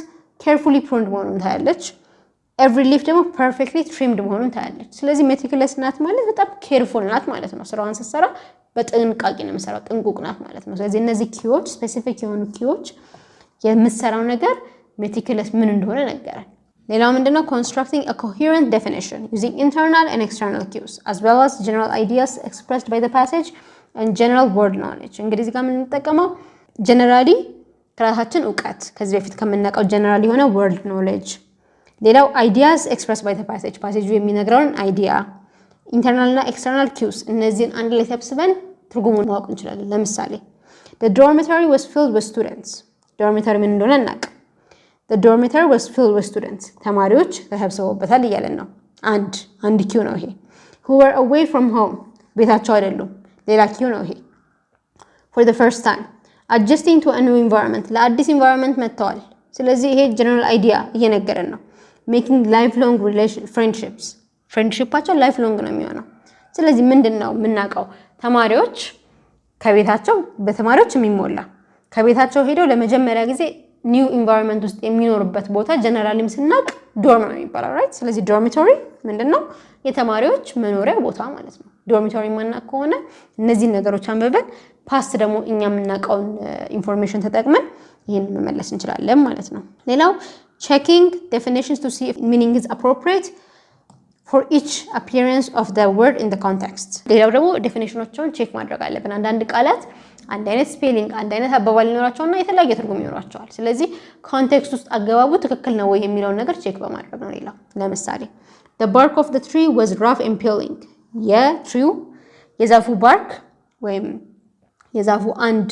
Speaker 1: carefully pruned መሆኑን ታያለች every leaf ደግሞ perfectly trimmed መሆኑን ታያለች። ስለዚህ meticulous ናት ማለት በጣም careful ናት ማለት ነው። ስራዋን ስትሰራ በጥንቃቄ ነው የምትሰራው ጥንቁቅ ናት ማለት ነው። ስለዚህ እነዚህ ኪዎች ስፔሲፊክ የሆኑ ኪዎች የምትሰራው ነገር meticulous ምን እንደሆነ ነገራል። ሌላው ምንድነው constructing a coherent definition using internal and external cues as well as general ideas expressed by the passage and general word knowledge እንግዲህ እዚህ ጋር ምን እንጠቀመው generally ከራሳችን ዕውቀት ከዚህ በፊት ከመናቀው general የሆነ word knowledge ሌላው ideas expressed by the passage የሚነግረውን idea internal እና external cues እነዚህን አንድ ላይ ተሰብስበን ትርጉሙን ማወቅ እንችላለን። ለምሳሌ the dormitory was filled with students dormitory ምን እንደሆነ እናውቅ the dormitory was filled with students ተማሪዎች ተሰብስበውበታል እያለን ነው። አንድ ኪው ነው ይሄ who were away from home ቤታቸው አይደሉም ሌላ ኪው ነው ይሄ for the first time adjusting to a new environment ለአዲስ environment መጥተዋል ስለዚህ ይሄ ጀነራል አይዲያ እየነገረን ነው። making lifelong friendships ፍሬንድሺፓቸው ላይፍ ሎንግ ነው የሚሆነው። ስለዚህ ምንድነው የምናውቀው? ተማሪዎች ከቤታቸው በተማሪዎች የሚሞላ ከቤታቸው ሄደው ለመጀመሪያ ጊዜ ኒው ኢንቫይሮንመንት ውስጥ የሚኖርበት ቦታ ጀነራሊም ስናቅ ዶርም ነው የሚባለው ራይት። ስለዚህ ዶርሚቶሪ ምንድነው? የተማሪዎች መኖሪያ ቦታ ማለት ነው። ዶርሚቶሪ ማናቅ ከሆነ እነዚህ ነገሮች አንበበን ፓስት ደግሞ እኛ የምናውቀውን ኢንፎርሜሽን ተጠቅመን ይሄን መመለስ እንችላለን ማለት ነው። ሌላው checking definitions to see if meaning is appropriate for each appearance of the word in the context። ሌላው ደግሞ ዴፊኒሽኖችን ቼክ ማድረግ አለብን። አንዳንድ ቃላት አንድ አይነት ስፔሊንግ አንድ አይነት አባባል ይኖራቸውና የተለያየ ትርጉም ይኖራቸዋል። ስለዚህ ኮንቴክስት ውስጥ አገባቡ ትክክል ነው ወይ የሚለውን ነገር ቼክ በማድረግ ነው። ሌላው ለምሳሌ the bark of the tree was rough and peeling። የትሪው የዛፉ ባርክ ወይም የዛፉ አንድ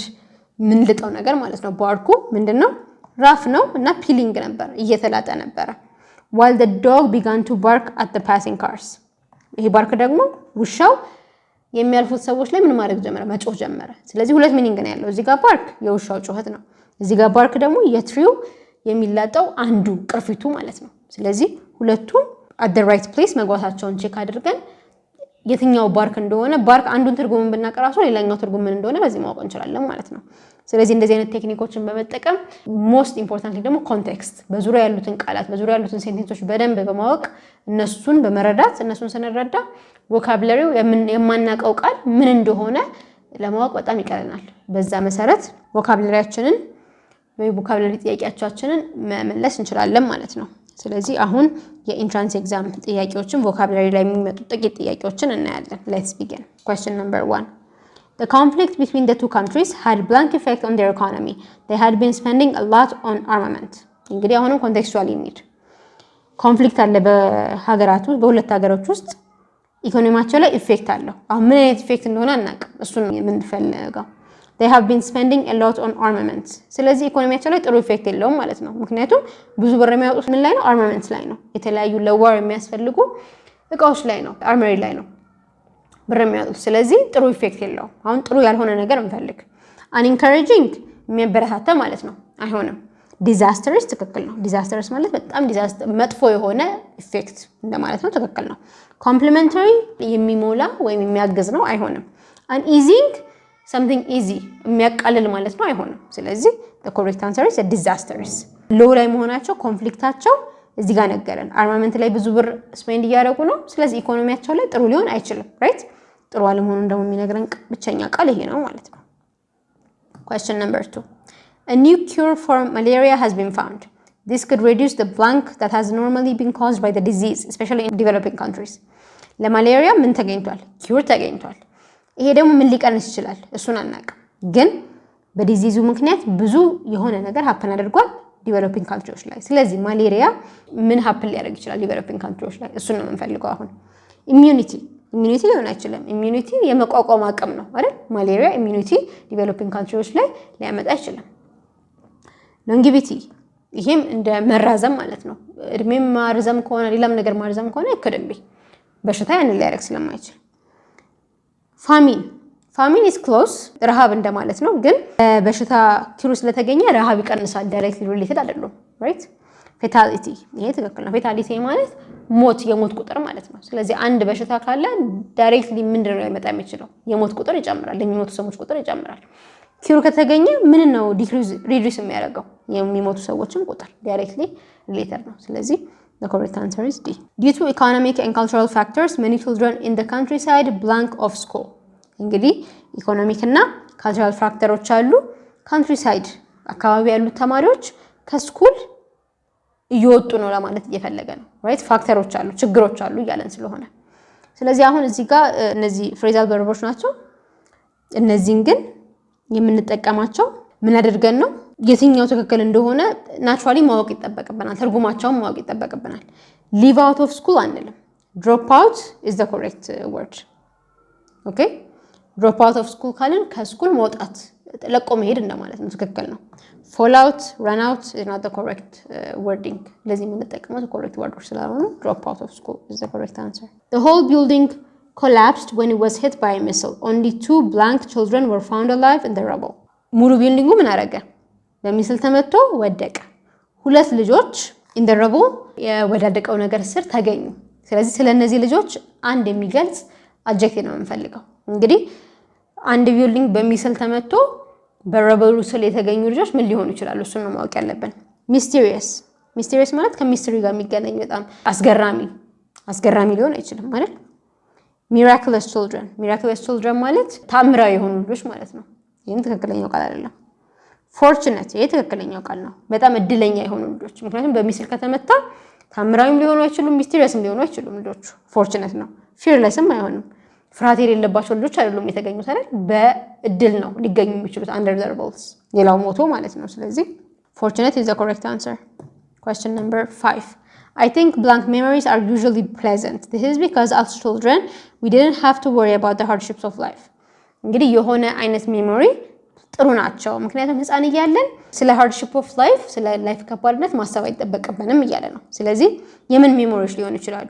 Speaker 1: ምንልጠው ነገር ማለት ነው። ባርኩ ምንድነው? ራፍ ነው እና ፒሊንግ ነበር እየተላጠ ነበር። while the dog began to bark at the passing cars። ይሄ ባርክ ደግሞ ውሻው የሚያልፉት ሰዎች ላይ ምን ማድረግ ጀመረ? መጮህ ጀመረ። ስለዚህ ሁለት ሚኒንግ ነው ያለው። እዚህ ጋር ባርክ የውሻው ጩኸት ነው። እዚህ ጋር ባርክ ደግሞ የትሪው የሚላጠው አንዱ ቅርፊቱ ማለት ነው። ስለዚህ ሁለቱም at the right place መግባታቸውን ቼክ አድርገን የትኛው ባርክ እንደሆነ ባርክ አንዱን ትርጉምን ብናቀራሱ ሌላኛው ትርጉም ምን እንደሆነ በዚህ ማወቅ እንችላለን ማለት ነው። ስለዚህ እንደዚህ አይነት ቴክኒኮችን በመጠቀም ሞስት ኢምፖርታንትሊ ደግሞ ኮንቴክስት በዙሪያ ያሉትን ቃላት በዙሪያ ያሉትን ሴንቴንሶች በደንብ በማወቅ እነሱን በመረዳት እነሱን ስንረዳ ቮካብላሪው የማናቀው ቃል ምን እንደሆነ ለማወቅ በጣም ይቀለናል። በዛ መሰረት ቮካብላሪያችንን ወይ ቮካብላሪ ጥያቄያችንን መመለስ እንችላለን ማለት ነው። ስለዚህ አሁን የኢንትራንስ ኤግዛም ጥያቄዎችን ቮካብላሪ ላይ የሚመጡ ጥቂት ጥያቄዎችን እናያለን። ሌትስ ቢጊን። question number 1. The conflict between the two countries had blank effect on their economy. They had been spending a lot on armament. እንግዲህ አሁንም ኮንቴክስቹዋሊ እንሂድ። ኮንፍሊክት አለ በሀገራቱ በሁለት ሀገሮች ውስጥ ኢኮኖሚያቸው ላይ ኢፌክት አለው። አሁን ምን አይነት ኢፌክት እንደሆነ አናውቅም። እሱን የምንፈልገው they have been spending a lot on armaments። ስለዚህ ኢኮኖሚያቸው ላይ ጥሩ ኢፌክት የለውም ማለት ነው። ምክንያቱም ብዙ ብር የሚያወጡት ምን ላይ ነው? አርማመንትስ ላይ ነው። የተለያዩ ለዋር የሚያስፈልጉ እቃዎች ላይ ነው፣ አርመሪ ላይ ነው ብር የሚያወጡት። ስለዚህ ጥሩ ኢፌክት የለውም። አሁን ጥሩ ያልሆነ ነገር እንፈልግ። unencouraging የሚያበረታታ ማለት ነው፣ አይሆንም። disastrous ትክክል ነው። disastrous ማለት በጣም መጥፎ የሆነ ኢፌክት እንደማለት ነው፣ ትክክል ነው። complimentary የሚሞላ ወይም የሚያግዝ ነው፣ አይሆንም። uneasing something easy የሚያቃልል ማለት ነው፣ አይሆንም። ስለዚህ the correct answer is disastrous። ሎው ላይ መሆናቸው ኮንፍሊክታቸው እዚህ ጋር ነገረን። አርማመንት ላይ ብዙ ብር ስፔንድ እያደረጉ ነው። ስለዚህ ኢኮኖሚያቸው ላይ ጥሩ ሊሆን አይችልም። ራይት ጥሩ አለመሆኑን ደግሞ የሚነግረን ብቸኛ ቃል ይሄ ነው ማለት ነው። question number 2. A new cure for malaria has been found. This could reduce the blank that has normally been caused by the disease, especially in developing countries. ለማሌሪያ ምን ተገኝቷል? ኪውር ተገኝቷል። ይሄ ደግሞ ምን ሊቀንስ ይችላል? እሱን አናውቅም። ግን በዲዚዙ ምክንያት ብዙ የሆነ ነገር ሀፕን አድርጓል ዲቨሎፒንግ ካንትሪዎች ላይ። ስለዚህ ማሌሪያ ምን ሀፕን ሊያደርግ ይችላል ዲቨሎፒንግ ካንትሪዎች ላይ? እሱን ነው የምንፈልገው አሁን። ኢሚዩኒቲ ሊሆን አይችልም። ኢሚዩኒቲ የመቋቋም አቅም ነው አይደል? ማሌሪያ ኢሚዩኒቲ ዲቨሎፒንግ ካንትሪዎች ላይ ሊያመጣ አይችልም። ሎንጊቪቲ ይሄም እንደ መራዘም ማለት ነው። እድሜም ማርዘም ከሆነ ሌላም ነገር ማርዘም ከሆነ ይከደምቢ በሽታ ያንን ሊያደርግ ስለማይችል። ፋሚን is close ረሃብ እንደማለት ነው። ግን በሽታ ኪሩ ስለተገኘ ረሃብ ይቀንሳል። ዳይሬክትሊ ሪሌትድ አይደለም። ራይት ፌታሊቲ ይሄ ትክክል ነው። ፌታሊቲ ማለት ሞት የሞት ቁጥር ማለት ነው። ስለዚህ አንድ በሽታ ካለ ዳይሬክትሊ ምንድን ነው ሊመጣ የሚችለው? የሞት ቁጥር ይጨምራል። የሚሞቱ ሰዎች ቁጥር ይጨምራል። ኪሩ ከተገኘ ምን ነው ሪዲዩስ የሚያደርገው? የሚሞቱ ሰዎችን ቁጥር ዳይሬክትሊ ሪሌትድ ነው። ስለዚህ the correct answer is D. Due to economic and cultural factors, many children in the countryside blank of school. እንግዲህ ኢኮኖሚክ እና ካልቸራል ፋክተሮች አሉ። ካንትሪሳይድ አካባቢ ያሉ ተማሪዎች ከስኩል እየወጡ ነው ለማለት እየፈለገ ነው። ራይት ፋክተሮች አሉ፣ ችግሮች አሉ እያለን ስለሆነ ስለዚህ አሁን እዚህ ጋር እነዚህ ፍሬዛል ቨርቦች ናቸው። እነዚህን ግን የምንጠቀማቸው ምን አድርገን ነው? የትኛው ትክክል እንደሆነ ናቹራሊ ማወቅ ይጠበቅብናል። ትርጉማቸውን ማወቅ ይጠበቅብናል። ሊቭ አውት ኦፍ ስኩል አንልም። ድሮፕ አውት ኢዝ ዘ ኮሬክት ወርድ። ኦኬ ድሮፕ አውት ኦፍ ስኩል ካልን ከስኩል መውጣት ለቆ መሄድ እንደማለት ነው። ትክክል ነው። ፎል አውት ረን አውት ኢዝ ናት ዘ ኮሬክት ወርዲንግ። ለዚህ የምንጠቀመው ኮሬክት ወርዶች ስላልሆኑ ድሮፕ አውት ኦፍ ስኩል ኢዝ ዘ ኮሬክት አንሰር። The whole building collapsed when it was hit by a missile. Only 2 blank children were found alive in the rubble. ሙሉ ቢልዲንጉ ምን አደረገ? በሚስል ተመቶ ወደቀ። ሁለት ልጆች እንደረቡ የወዳደቀው ነገር ስር ተገኙ። ስለዚህ ስለነዚህ ልጆች አንድ የሚገልጽ አድጀክቲቭ ነው የምንፈልገው። እንግዲህ አንድ ቢልዲንግ በሚስል ተመቶ በረበሩ ስር የተገኙ ልጆች ምን ሊሆኑ ይችላሉ? እሱን ነው ማወቅ ያለብን። ሚስቴሪየስ ማለት ከሚስትሪ ጋር የሚገናኝ በጣም አስገራሚ ሊሆን አይችልም ማለት። ሚራክለስ ችልድረን ማለት ታምራዊ የሆኑ ልጆች ማለት ነው። ይህም ትክክለኛው ቃል አይደለም። ፎርቹኔት ይሄ ትክክለኛው ቃል ነው። በጣም እድለኛ የሆኑ ልጆች፣ ምክንያቱም በሚስል ከተመታ ታምራዊም ሊሆኑ አይችሉም፣ ሚስቴሪየስም ሊሆኑ አይችሉም ልጆቹ። ፎርቹኔት ነው። ፊርለስም አይሆንም። ፍርሃት የሌለባቸው ልጆች አይደሉም የተገኙት አይደል? በእድል ነው ሊገኙ የሚችሉት under their balls ሌላው ሞቶ ማለት ነው። ስለዚህ fortunate is the correct answer. Question number 5. I think blank memories are usually pleasant. This is because as children we didn't have to worry about the hardships of life. እንግዲህ የሆነ አይነት ሜሞሪ ጥሩ ናቸው፣ ምክንያቱም ህፃን እያለን ስለ hardship of life ስለ ላይፍ ከባድነት ማሰብ አይጠበቅብንም እያለ ነው። ስለዚህ የምን ሜሞሪዎች ሊሆኑ ይችላሉ?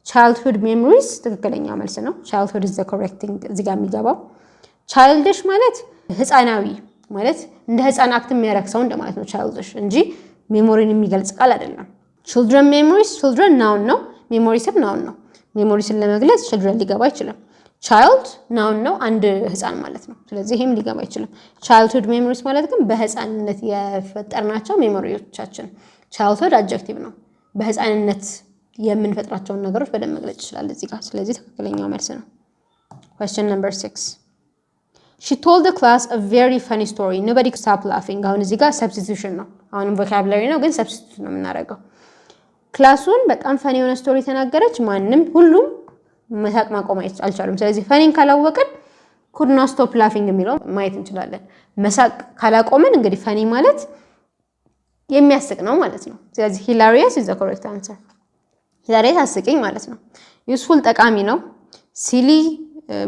Speaker 1: childhood memories ትክክለኛው መልስ ነው። childhood is the correct thing እዚህ ጋር የሚገባው። childish ማለት ህፃናዊ ማለት እንደ ህፃን አክት የሚያደርግ ሰው እንደማለት ነው childish እንጂ ሜሞሪን የሚገልጽ ቃል አይደለም። children memories children noun ነው፣ memories noun ነው። memories ለመግለጽ children ሊገባ አይችልም። child noun ነው፣ አንድ ህፃን ማለት ነው። ስለዚህ ይሄም ሊገባ አይችልም። childhood memories ማለት ግን በህፃንነት የፈጠርናቸው ሜሞሪዎቻችን። childhood adjective ነው፣ በህፃንነት የምንፈጥራቸውን ነገሮች በደንብ መግለጽ ይችላል እዚህ ጋር። ስለዚህ ትክክለኛው መልስ ነው። question number 6. she told the class a very funny story nobody could stop laughing. አሁን እዚህ ጋር substitution ነው፣ አሁንም vocabulary ነው ግን substitute ነው የምናደርገው። ክላሱን በጣም ፈኒ የሆነ ስቶሪ ተናገረች፣ ሁሉም መሳቅ ማቆም አልቻሉም። ስለዚህ ፈኒን ካላወቅን could not stop laughing የሚለው ማየት እንችላለን። መሳቅ ካላቆምን እንግዲህ ፈኒ ማለት የሚያስቅ ነው ማለት ነው። ስለዚህ hilarious is the correct answer. hilarious አስቂኝ ማለት ነው። useful ጠቃሚ ነው። silly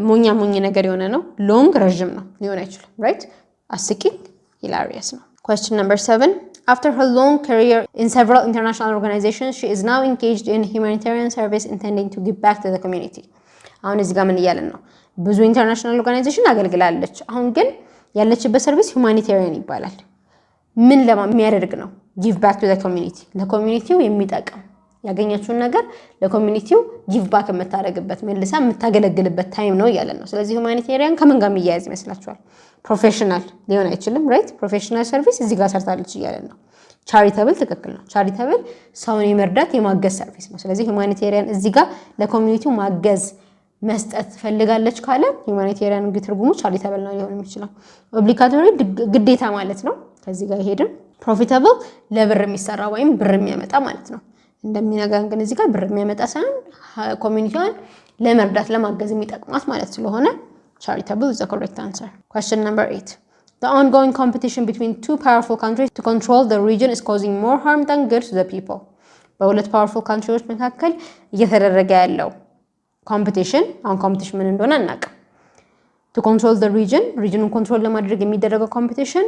Speaker 1: ሞኛ ነገር የሆነ ነው። long ረጅም ነው ሊሆን አይችልም። right አስቂኝ hilarious ነው። question number 7. after her long career in several international organizations she is now engaged in humanitarian service intending to give back to the community. አሁን እዚህ ጋር ምን እያለን ነው? ብዙ ኢንተርናሽናል ኦርጋናይዜሽን አገልግላለች። አሁን ግን ያለችበት ሰርቪስ ሁማኒቴሪያን ይባላል። ምን የሚያደርግ ነው? give back to the community ለኮሚኒቲው የሚጠቅም ያገኘችውን ነገር ለኮሚኒቲው ጊቭ ባክ የምታደርግበት መልሳ የምታገለግልበት ታይም ነው እያለን ነው። ስለዚህ ሁማኒቴሪያን ከምን ጋር የሚያያዝ ይመስላችኋል? ፕሮፌሽናል ሊሆን አይችልም። ራይት ፕሮፌሽናል ሰርቪስ እዚህ ጋር ሰርታለች እያለን ነው። ቻሪታብል ትክክል ነው። ቻሪታብል ሰውን የመርዳት የማገዝ ሰርቪስ ነው። ስለዚህ ሁማኒቴሪያን እዚህ ጋር ለኮሚኒቲው ማገዝ መስጠት ፈልጋለች ካለ ሁማኒቴሪያን እንግዲህ ትርጉሙ ቻሪታብል ነው ሊሆን የሚችለው። ኦብሊጋቶሪ ግዴታ ማለት ነው። ከዚህ ጋር ይሄድም ፕሮፊታብል ለብር የሚሰራ ወይም ብር የሚያመጣ ማለት ነው። እንደሚነገረን ግን እዚህ ጋር ብር የሚያመጣ ሳይሆን ኮሚኒቲውን ለመርዳት ለማገዝ የሚጠቅማት ማለት ስለሆነ charitable is the correct answer. question number 8. the ongoing competition between two powerful countries to control the region is causing more harm than good to the people. በሁለት powerful countries መካከል እየተደረገ ያለው competition አሁን competition ምን እንደሆነ እናውቅ። to control the region control ለማድረግ የሚደረገው competition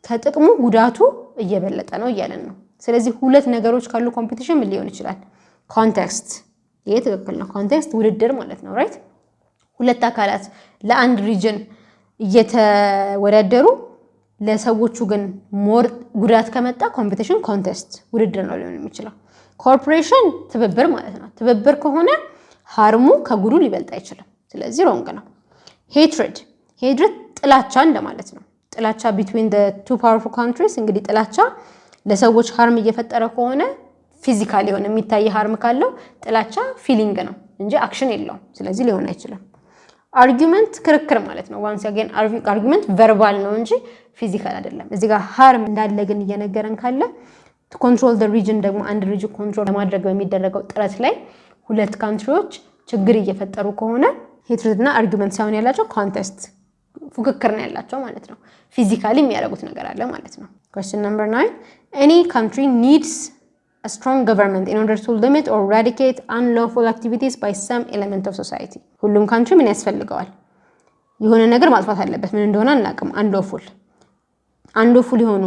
Speaker 1: ከጥቅሙ ጉዳቱ እየበለጠ ነው እያለን ነው። ስለዚህ ሁለት ነገሮች ካሉ ኮምፒቲሽን ምን ሊሆን ይችላል? ኮንቴክስት ይሄ ትክክል ነው። ኮንቴክስት ውድድር ማለት ነው። ራይት ሁለት አካላት ለአንድ ሪጅን እየተወዳደሩ ለሰዎቹ ግን ሞር ጉዳት ከመጣ ኮምፒቲሽን ኮንቴስት ውድድር ነው ሊሆን የሚችለው። ኮርፖሬሽን ትብብር ማለት ነው። ትብብር ከሆነ ሃርሙ ከጉዱ ሊበልጥ አይችልም። ስለዚህ ሮንግ ነው። ሄትሬድ ጥላቻ እንደማለት ነው። ጥላቻ between the two powerful countries እንግዲህ ጥላቻ ለሰዎች ሃርም እየፈጠረ ከሆነ ፊዚካሊ የሆነ የሚታይ ሃርም ካለው ጥላቻ ፊሊንግ ነው እንጂ አክሽን የለውም። ስለዚህ ሊሆን አይችልም። አርጊውመንት ክርክር ማለት ነው። once again አርጊውመንት ቨርባል ነው እንጂ ፊዚካል አይደለም። እዚህ ጋር ሃርም እንዳለ ግን እየነገረን ካለ to control the region ደግሞ አንድ ሪጅን ኮንትሮል ለማድረግ በሚደረገው ጥረት ላይ ሁለት ካንትሪዎች ችግር እየፈጠሩ ከሆነ ሄትሬድና አርጊውመንት ሳይሆን ያላቸው ኮንቴስት ፉክክር ነው ያላቸው ማለት ነው። ፊዚካሊ የሚያደርጉት ነገር አለ ማለት ነው። question number 9. any country needs a strong government in order to limit or eradicate unlawful activities by some element of society. ሁሉም ካንትሪ ምን ያስፈልገዋል? የሆነ ነገር ማጥፋት አለበት። ምን እንደሆነ አናውቅም። unlawful የሆኑ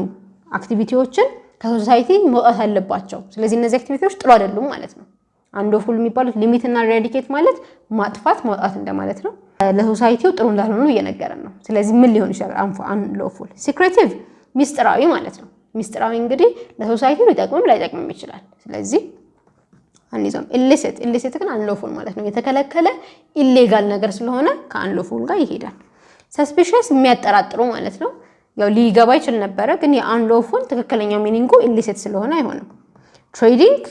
Speaker 1: አክቲቪቲዎችን ከሶሳይቲ መውጣት አለባቸው። ስለዚህ እነዚህ አክቲቪቲዎች ጥሩ አይደሉም ማለት ነው። unlawful የሚባሉት ሊሚት እና eradicate ማለት ማጥፋት ማውጣት እንደማለት ነው። ለሶሳይቲው ጥሩ እንዳልሆኑ እየነገረን ነው። ስለዚህ ምን ሊሆን ይችላል? unlawful secretive ሚስጥራዊ ማለት ነው። ሚስጥራዊ እንግዲህ ለሶሳይቲው ሊጠቅምም ላይጠቅምም ይችላል። ስለዚህ አንይዘውም። ኢሊሲት ግን አንሎፉል ማለት ነው። የተከለከለ ኢሌጋል ነገር ስለሆነ ከአንሎፉል ጋር ይሄዳል። ሰስፒሺየስ የሚያጠራጥሩ ማለት ነው። ያው ሊገባ ይችል ነበረ ግን የአንሎፉል ትክክለኛው ሚኒንጉ ኢሊሲት ስለሆነ አይሆንም። ትሬዲንግ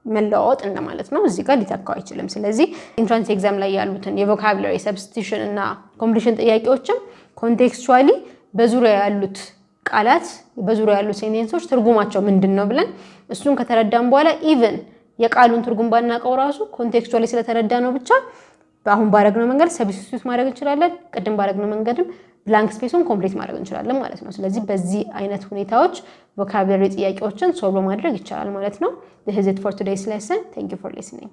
Speaker 1: መለዋወጥ እንደማለት ነው። እዚህ ጋር ሊተካው አይችልም። ስለዚህ ኢንትራንስ ኤግዛም ላይ ያሉትን የቮካቡላሪ ሰብስቲቱሽን እና ኮምፕሊሽን ጥያቄዎችም ኮንቴክስቹዋሊ በዙሪያ ያሉት ቃላት በዙሪያ ያሉት ሴንቴንሶች ትርጉማቸው ምንድነው ብለን እሱን ከተረዳን በኋላ ኢቭን የቃሉን ትርጉም ባናቀው ራሱ ኮንቴክስቹዋሊ ስለተረዳ ነው ብቻ በአሁን ባረግነው መንገድ ሰብስቲቱት ማድረግ እንችላለን። ቅድም ባረግነው መንገድም ብላንክ ስፔሱን ኮምፕሊት ማድረግ እንችላለን ማለት ነው። ስለዚህ በዚህ አይነት ሁኔታዎች ቮካቡላሪ ጥያቄዎችን ሶልቭ ማድረግ ይቻላል ማለት ነው። This is it for today's lesson. Thank you for listening.